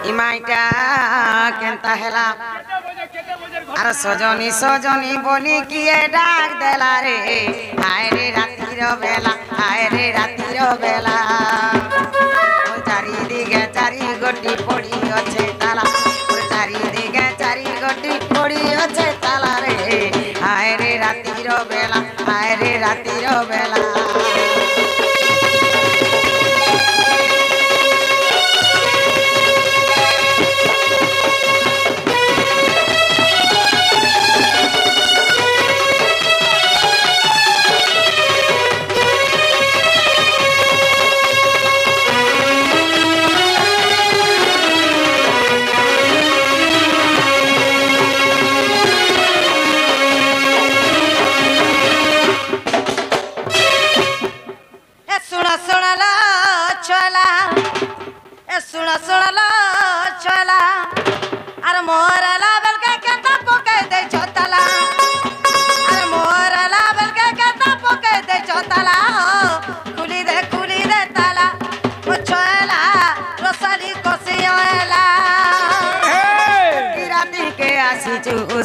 ইমাইটা কেনতা হেলা আর সজনী সজনী বলি কিয়ে ডাক দেলা রে হায় রে রাতির বেলা হায় রে রাতির বেলা চারিদিকে চারি গোটি পড়ি আছে তালা চারিদিকে চারি গোটি পড়ি আছে তালা রে হায় রে রাতির বেলা হায় রে রাতির বেলা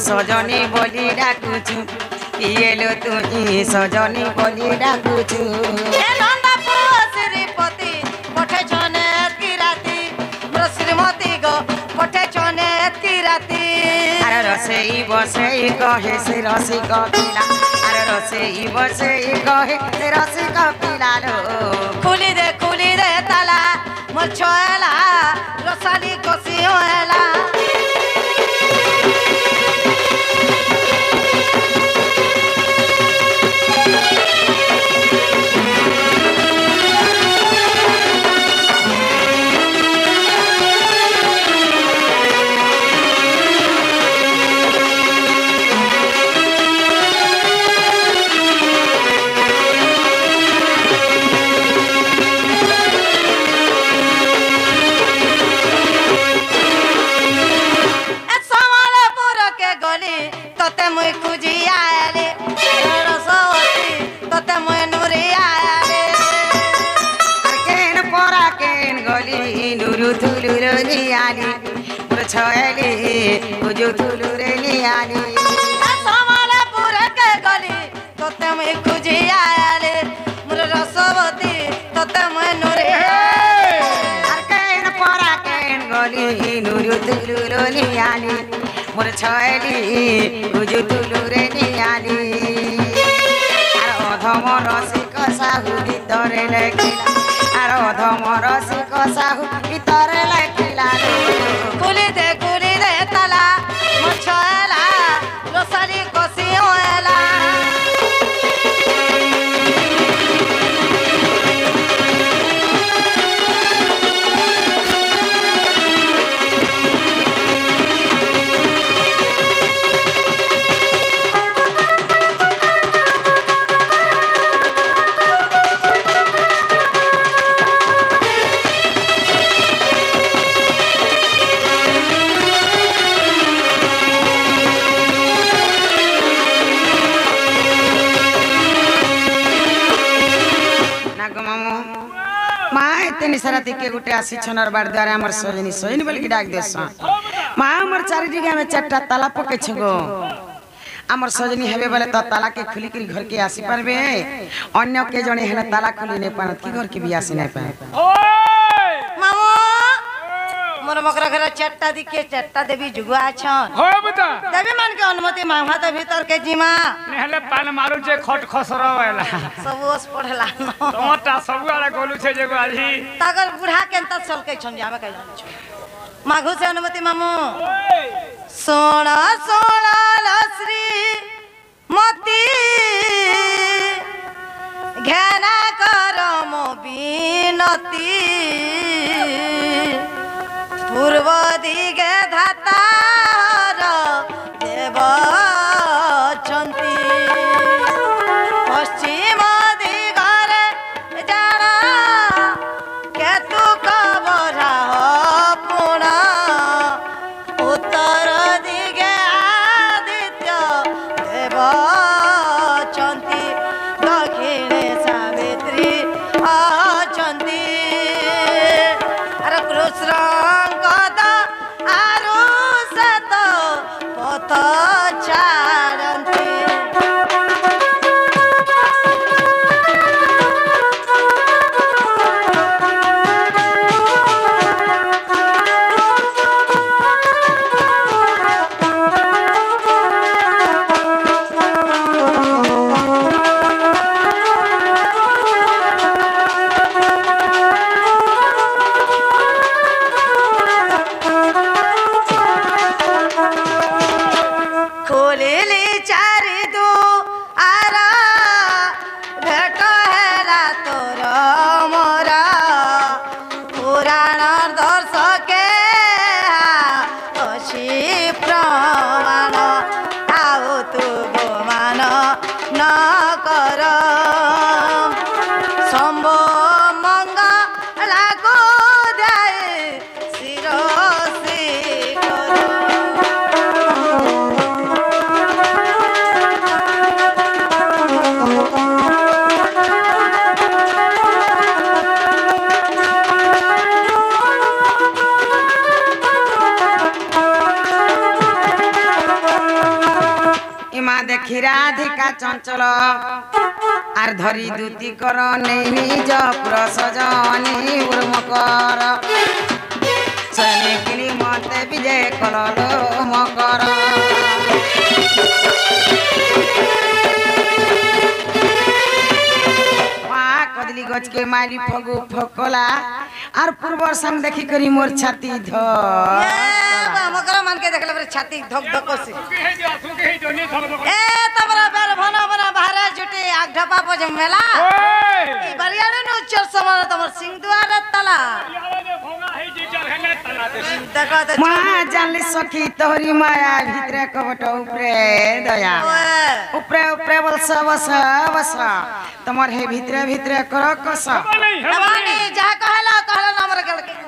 সজনী বলি ডাকুছু এলো তুই সজনী বলি ডাকুছু শ্রীপতি পঠে ছনে রাতি শ্রীমতী গো পঠে ছনে রাতি আর রসেই বসেই কহে সে রসিক পিলা আর রসেই বসেই কহে সে রসিক পিলা খুলি দে তালা মোর ছয়লা রসালি কষি হলা ছয়লি বুঝু তুলুরে লিয়ালি সম্বলপুর কে গলি তোতে মুই খুঁজি আয়ালি মোর রসবতী তোতে মুই নুরে আর কেন পরা কেন গলি নুরু তুলুরে লিয়ালি মোর ছয়লি বুঝু তুলুরে লিয়ালি আর অধম রসিক সাহু ভিতরে লেখিলা আর অধম রসিক সাহু ভিতরে লেখিলা খুলি দে তালা মোর ছয়লা রসালি কষি হলা साराती के गुटे आसी छनर बाड़ द्वारा हमर सजनी सजनी बोल के डाक देस मां हमर चारि जगह में चारटा ताला पके छगो हमर सजनी हेबे बोले तो ताला के खुली करी घर के आसी परबे अन्य के जने हेला ताला खुली ने पान की घर के भी आसी नै पाए ओए मामू मोर मकरा घर चारटा दिके चारटा देवी जुगुआ छन हो बता देवी मान के अनुमति मांगा त भीतर के जीमा नेहले पान मारू जे खट खसर वाला सब ओस पढ़ला टमाटा सब वाला गोलू छे जे गाली तागर बुढ़ा के त चल के छन जामे कहि जान छ माघु से अनुमति मामू सोना सोना लश्री मती घेना करम बिनती पूर्व दिगे धातार देव पश्चिम दिगरे जाना केतु कबरा पुणा उत्तर दिगे आदित्य देव दक्षिणे सावित्री अचंती अरे कृष्ण দেখি রাধিকা চঞ্চল আর ধরি দুতি কর নেই নিজ প্রসজনী উর্মকর শয়নে কিলি মতে বিজে কলল মকর কদলি গছ के मारी फगु फकला और पूर्वर संग देखी करी मोर छाती ध मकरा मान के देखले रे छाती धक धक से ए तबरा बेर भना बना बाहर जुटे आग ढपा पज मेला ई बरियाने नो चर समर तमर सिंह द्वार तला मां जानली सखी तोहरी माया भीतरे कबट ऊपरे दया ऊपरे ऊपरे बलसा बसा बसा तमर हे भीतरे भीतरे कर कस भवानी जा कहला कहला नंबर गल के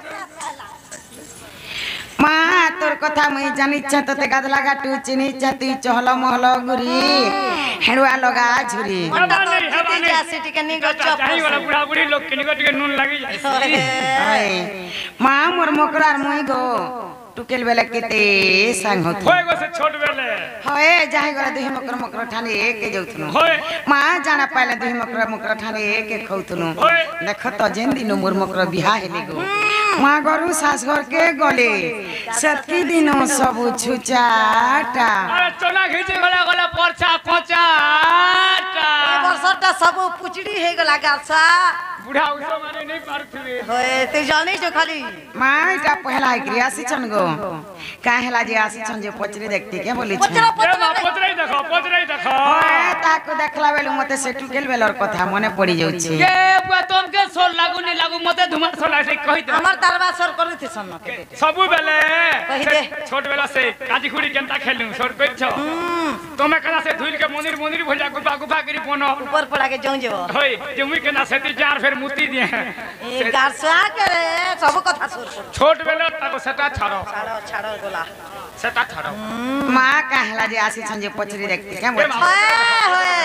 मां तोर कथा मुई जानी छ तते गादला गाटू चिनी छती चहल महल गुरी हेड़ुआ लगा झुरी जा सिटी के निगो चप चाही वाला बुढ़ा बुढ़ी लोग के निगो टिके नून लागी जाय मां मोर मोकरार मुई गो टुकेल बेले केते संग होत होय गो से छोट बेले होए जाहि गला दुहि मकर मकर ठाने के जाउथनु होय मां जाना पहले दुहि मकर मकर ठाने के खौथनु देख त जेन दिन मोर मकर बिहा हेले गो मां गरु सास घर के गले सतकी दिनो सब छुचाटा अरे चोना खींचे गला गला परछा कोचाटा ए वर्षटा सब पुचड़ी हे गला गासा बुढ़ा उसो माने नहीं पारथुवे होए ते जानी जो खाली मां इटा पहला क्रिया आसी छन गो काहेला जे आसी छन जे पचरी देखते के बोली छ पचरा पोतराई देखो ओए ताको देखला बेलु मते से टुकेल बेलर कथा मने पड़ी जाउ छी के बुआ तुम के सोल लागू नहीं लागू मते धुमा सोला से कहि दे हमर दरबा सर करे थे सन सबु बेले कहि दे छोट बेला से काजी खुड़ी केनता खेलू सोर पे छ तोमे कना से धुइल के मंदिर मंदिर भजा गुफा गुफा करी बनो ऊपर पड़ा के जाऊ जेबो होय जे मुई केना से ती चार फेर मुती दिए ए गारसा करे सब कथा सुर छोट बेला ताको सेटा छाड़ो छाड़ो छाड़ो गोला सेटा छाड़ो मां काहेला जे आसी छन जे पचरी देखते के बोली होए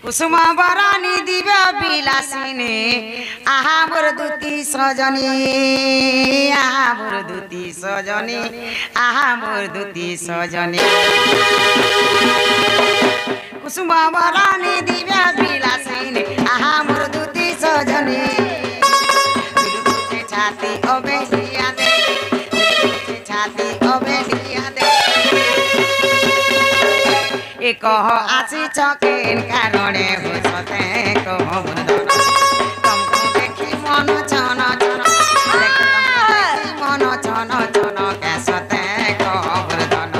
कुसुम बरानी दिव्य बिलासिनी आहा मोर दुती सजनी आहा मोर दुती सजनी आहा मोर दुती सजनी कुसुम बरानी दिव्य बिलासिनी आहा मोर दुती सजनी छाती ओबे दिया दे छाती ओबे दिया दे ए कह आसी चकेन कारणे हो सते कह मुदन तुमको देखी मन छन छन देखी मन छन छन के सते कह मुदन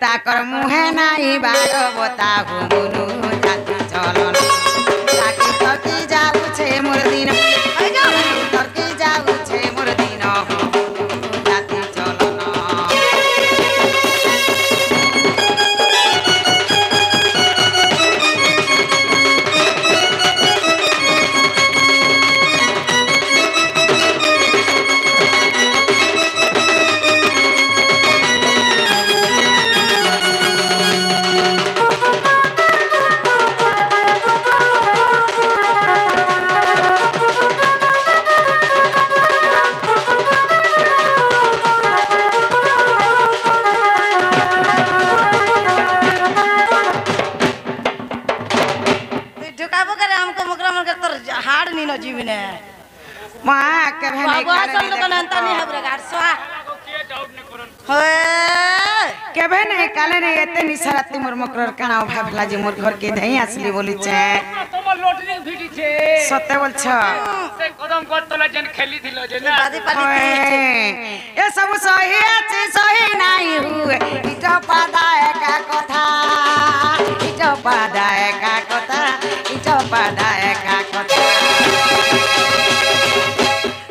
ताकर मुहे नाई बारो बताहु मुनु जाति चलन ताकि तकी जाऊ छे मोर दिन तकी जाऊ छे मोर दिन जाति चलन मां के बाबू आसन लोगन अंत नहीं है ब्रगार स्वा होए केबे नहीं काले नहीं एते निसराती मोर मकर काना भाबला जे मोर घर के धई आसली बोली छे তোমার লটরি ভিটি ছে सत्य बोल छ সে কদম করতলা যেন খেলি দিল যে না दादी पाली ए सब सही আছে सही নাই हुए इटा पादाए का कथा इटा पादाए का कथा इटा पादाए का कथा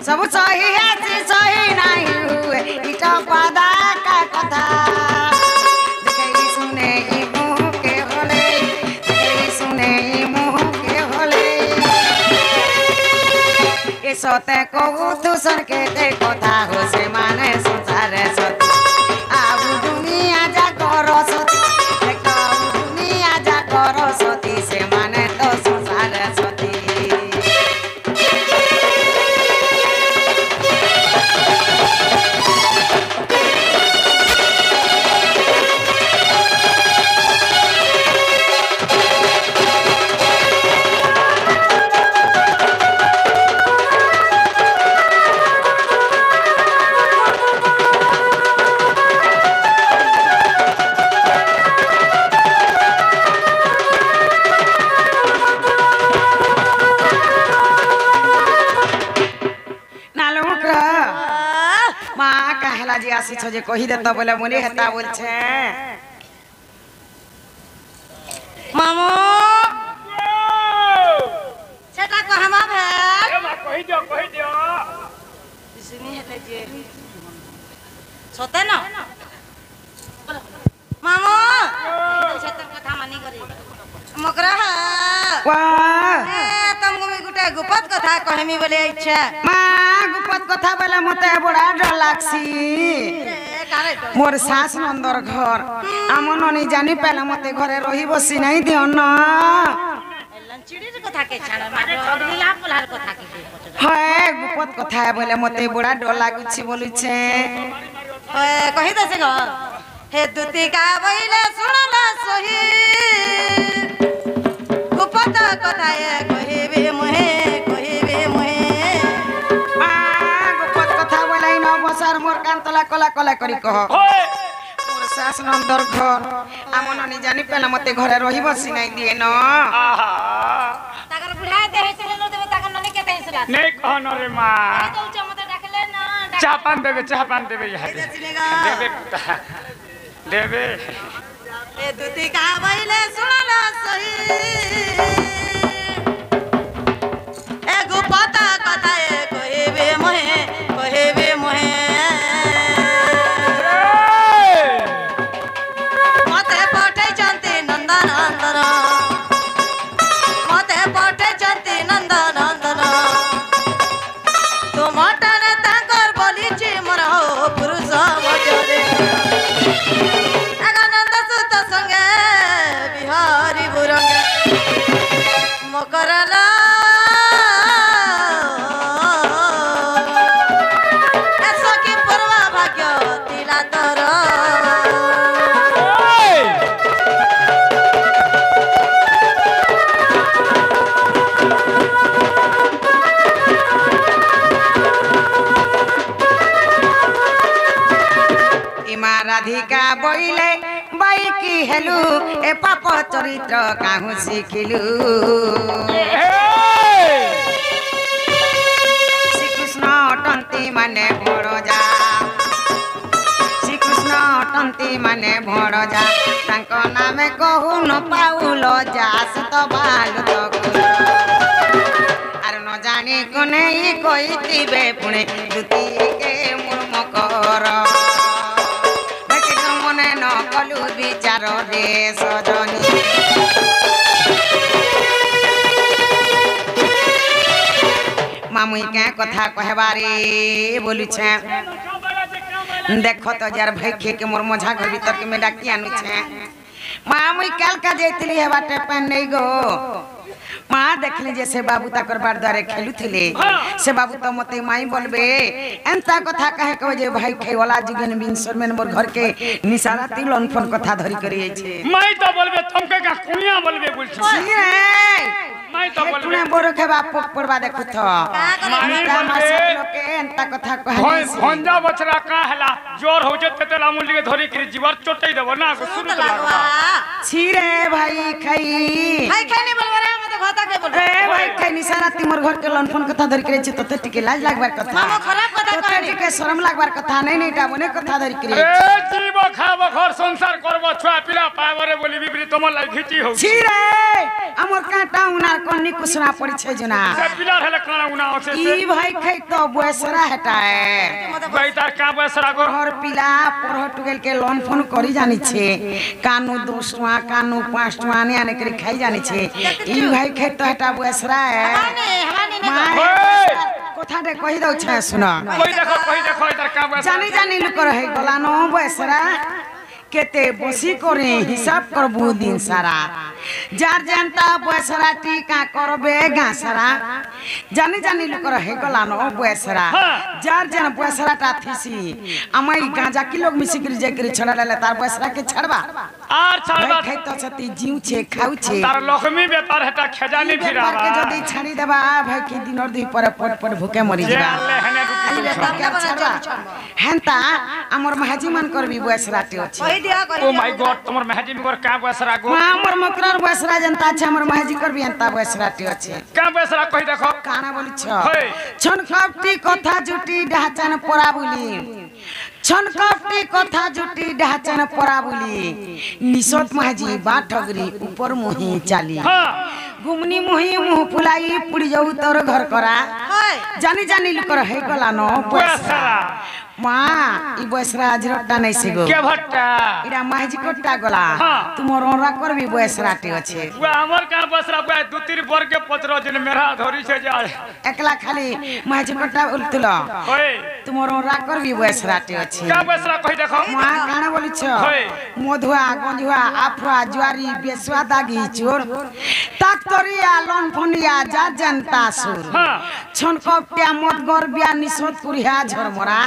सब सही আছে सही নাই हुए इटा पादाए का कथा देखई सुने ई मुंह के होले देखई सुने ई मुंह के होले ए सते कहू दूसर के ते कथा हो से माने संसार सती आबु दुनिया जा करो सती देखो दुनिया जा करो सती से माने तो संसार सती कहला जी आसी छो जे कही देता बोले मुनी हेता बोल छे मामू सेटा को हमा भेल এ মা কই দিও इसनी हेले जे सते न मामू सेटर कथा मानी करी मकरा वाह ए तुमको मी गुटे गुपत कथा कहमी बोले इच्छा मां गुपत कथा बोले मते बड़ा डर लागसी मोर सास नंदर घर আমন নি জানি পেলা মতে ঘরে রহি বসি নাই দিও না लंचिड़ी कथा के छाड़ मारो अगलीला पोलार कथा के হয় গুপত কথা বলে মতে বড়া ডর লাগুছি বলিছে कहि दसे ग हे दुती का बइले सुनला सही गुपत कथा ए कहिबे मोहे মা গুপত কথা বলে ন বসার মোর কান্তলা কলা কলা করি কহ মোর সাস নন্দর ঘর আমন নি জানি পেলা মতে ঘরে রহি বসি নাই দিয়ে ন আহা ताकर बुढ़ा दे हेसले लो देबे ताकर नने के देसला নেই কহন রে মা तो उच्च मत डाकले ना চাহ পান দেবে ইহা देसिनेगा দেবে কুতা দেবে ए दुती का बइले सुनला सही ए गुपत कथा ए कहिबे मोहे मते पठै चंती नंदन मते पठै चंती नंदन तुम टने ताकर बोलीची मोर हो पुरुष मजरे आनंद सुत संगे बिहारी बुरंगे मकरला ऐसा की परवा भाग्य तिला तर ইমা রাধিকা বইলে বাই কি হেলু এ পাপ চরিত্র কাহু শিখিলু শ্রীকৃষ্ণ অটন্তি মানে ভড়জা শ্রীকৃষ্ণ অটন্তি মানে ভড়জা তাঙ্ক নামে কহু ন পাউল যা সত বালু তকুল আর ন জানি কোনে কইতিবে পুনে দুতিকে মুর্ম কর মনে ন কলু বিচার রে সজনী মামুই কে কথা কহবারে বলুছে দেখো তো যার ভাই খেকে মোর মঝা ঘর ভিতর के में डाकी आनुছে मामुई काल का जेतली है बाटे पेन नहीं गो मां देखले जैसे बाबू ताकर बार द्वारे खेलु थिले से बाबू तो मते माई बोलबे एंता कथा कहे कहे जे भाई खेवाला जिगन बिनसर में मोर घर के निशारा तिलन फोन कथा धरी करी छै माई तो बोलबे तुमके का कुनिया बोलबे बोलछ मैं तो बोल तूने बोरो के बाप पड़वा देखो तो मीठा मासा लोके एंता कथा कहली भंजा बछड़ा का हला जोर हो जते तेला मुंडी के धरी के जीवर चोटई देबो ना शुरू तो लागबा छी रे भाई खाई नहीं बोलबो रे मैं तो घाता के बोल ए भाई खाई निसारा तिमर घर के लोन फोन कथा धरी करे छ तते टिके लाज लागबार कथा मामो खराब कथा तते कहली टिके शरम लागबार कथा नहीं डाबने कथा धरी करे ए जीव खाबो घर संसार करबो छुआ पिला पावरे बोली बिबरी तमर लाई घिची हो छी रे हमर काटा उनार कोनी कुसना पड़ी छे जना से पिला हेले काना उना होसे ई भाई खाई तो बसरा हटाए भाई तार का बसरा को घर पिला पढ़ टुगेल के लोन फोन करी जानी छे कानू 2 टका कानू 5 टका ने आने करी खाई जानी छे ई भाई खाई तो हटा बसरा है हमाने कथा दे कहि दउ छे सुन कोई देखो इधर का बसरा जानी लुक रहे गला नो बसरा केते बसी करे हिसाब करबू दिन सारा जार जनता बसरा टीका करबे गासरा जानी लुक रहे गला नो बसरा जार जन बसरा ता थीसी अमई गांजा किलो मिसी कर जे कर छड़ा ले तार बसरा के छड़बा आर छड़बा खाई तो छती जीव छे खाउ छे तार लक्ष्मी बेतार हटा खजानी फिरावा के जदी छड़ी देबा भाई की दिन और दी पर पट भूखे मरी जे जबा ले हने हेंता हमर महाजी मन करबी बसरा टे अछि कहि दिया ओ माय गॉड तमर महजी में का बसरा गो हमर मकरर बसरा जनता छ हमर महाजी करबी एंता बसरा टे अछि का बसरा कहि देखो काना बोली छ हे छन खपटी कथा जुटी ढाचन परा बोली छन खपटी कथा जुटी ढाचन परा बोली निसत महाजी बाठगरी ऊपर मोही चाली हां गुमनी मोही मुंह फुलाई पुड़ी जाऊ तोर घर करा हाय जानी लुक रहे गला नो बसरा माँ ई बसरा अजरटा नहीं सिगो के भट्टा इरा महजी कोटा गला हाँ। तुमर ओरा करबी बसरा टे अछि वो हमर का बसरा बा दू तीन वर्ग के पत्र दिन मेरा धरी से जा एकला खाली महजी कोटा उलतलो ओए तुमर ओरा करबी बसरा टे अछि का बसरा कहि देखो माँ काना बोली छ होय। मधुआ गंजुआ आफुआ ज्वारी बेसवा दागी चोर ताकतरिया लोन फोनिया जा जनता सुर हां छन कपटिया मत गर बिया निसत कुरिया झरमरा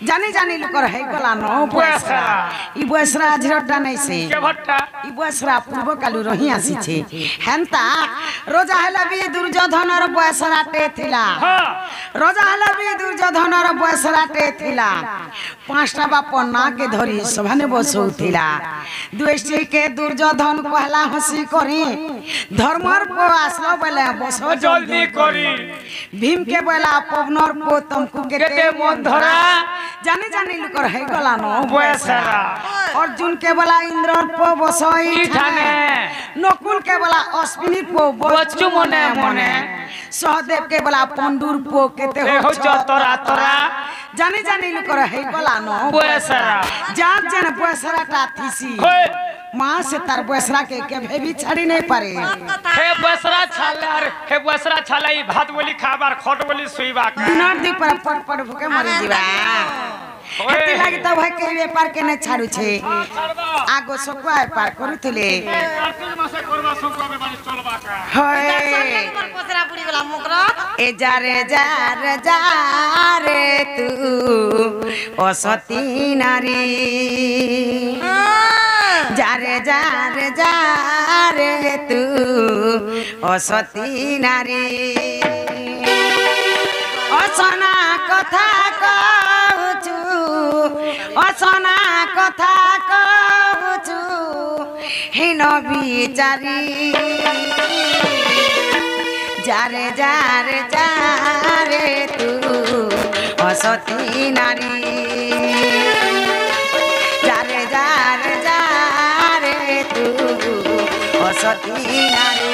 जानी लुक रहे गला नो बसरा ई बसरा अजरटा नहीं से के भट्टा ई बसरा पूर्व कालु रही आसी छे हेंता रोजा हलबी दुर्योधनर बसरा टे थिला हां रोजा हलबी दुर्योधनर बसरा टे थिला पांचटा बाप ना के धरी सभाने बसौ थिला दुष्टी के दुर्योधन कहला हंसी करी धर्मर को आसलो बेले बसो जल्दी करी भीम के बेला पवनर को तुमको केते मन धरा जानी लुक रहे गला नो बसरा अर्जुन के बेला इंद्र को बसई ठाने नकुल के बेला अश्विनी को बच्चू मने मने सहदेव के बेला पंडुर को केते हो तोरा तोरा जानी लुक रहे गला नो बसरा जान जन बसरा ता थीसी होय मां से तार बसरा के भी छाड़ी नहीं पारे हे बसरा छाला रे हे बसरा छाला ई भात बोली खाबार खट बोली सुईबा का दिनर दी पर पट भूखे मरी जीवा एते लागे त भाई के व्यापार के न छाड़ू छे आगो सकुआ पार करूतले कार्तिक मासे करबा सुको में बानी चलबा का होय पसरा पुड़ी वाला मुकरा ए जा रे तू ओ सती नारी जा रे तू ओ सती नारी असना कथा कहूछु असना कथा कहूछु हिन बिचारी जा रे तू ओ सती नारी जा रे तू ओ सती नारी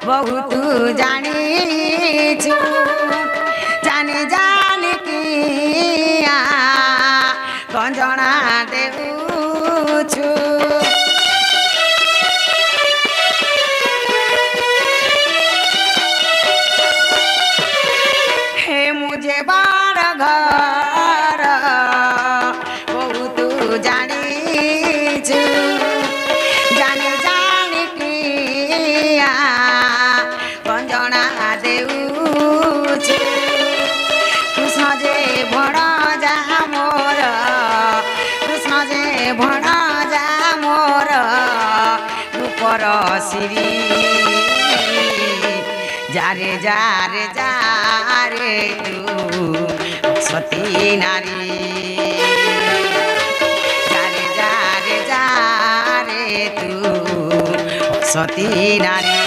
बहुत जानी छु जाने किया गंजना देऊ छु ଭଣା ଯା ମୋର ରୂପର ସିରି যারে যারে যারে তু সতী নারী যারে যারে যারে তু সতী নারী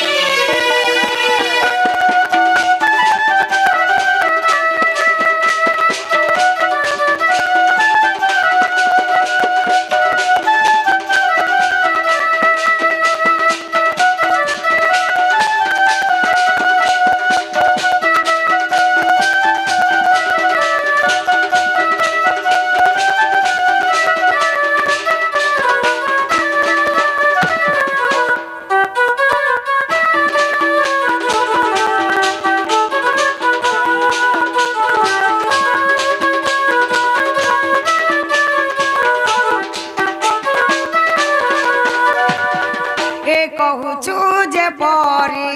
কহুছু যে পরি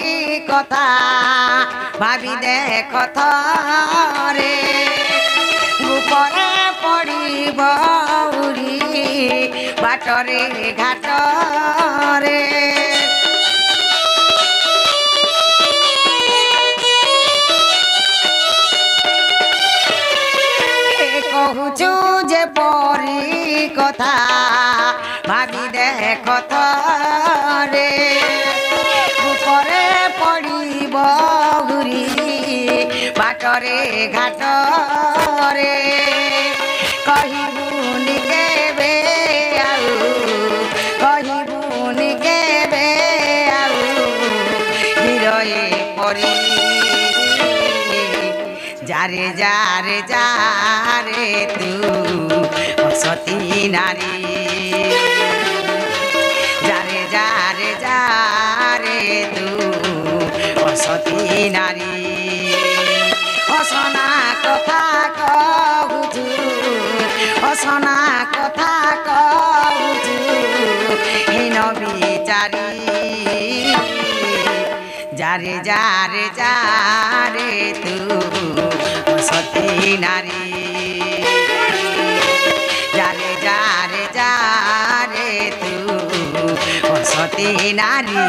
কথা ভাবি দেখ থরে গুপরে পড়িব উড়ি বাটরে ঘাটরে কহুছু যে পরি কথা ভাবি দেখ থরে উপরে পড়িব ঘুরি বাটরে ঘাটরে কহিবুনি কেবে আউ কহিবুনি কেবে আউ হিরয়ে পরি যারে যারে যারে তু সতী নারী যারে যারে যারে তু সতী নারী অসনা কথা কহুছু অসনা কথা কহুছু হীন বিচারি যারে যারে যারে তু সতী নারী যারে যারে যারে তু সতী নারী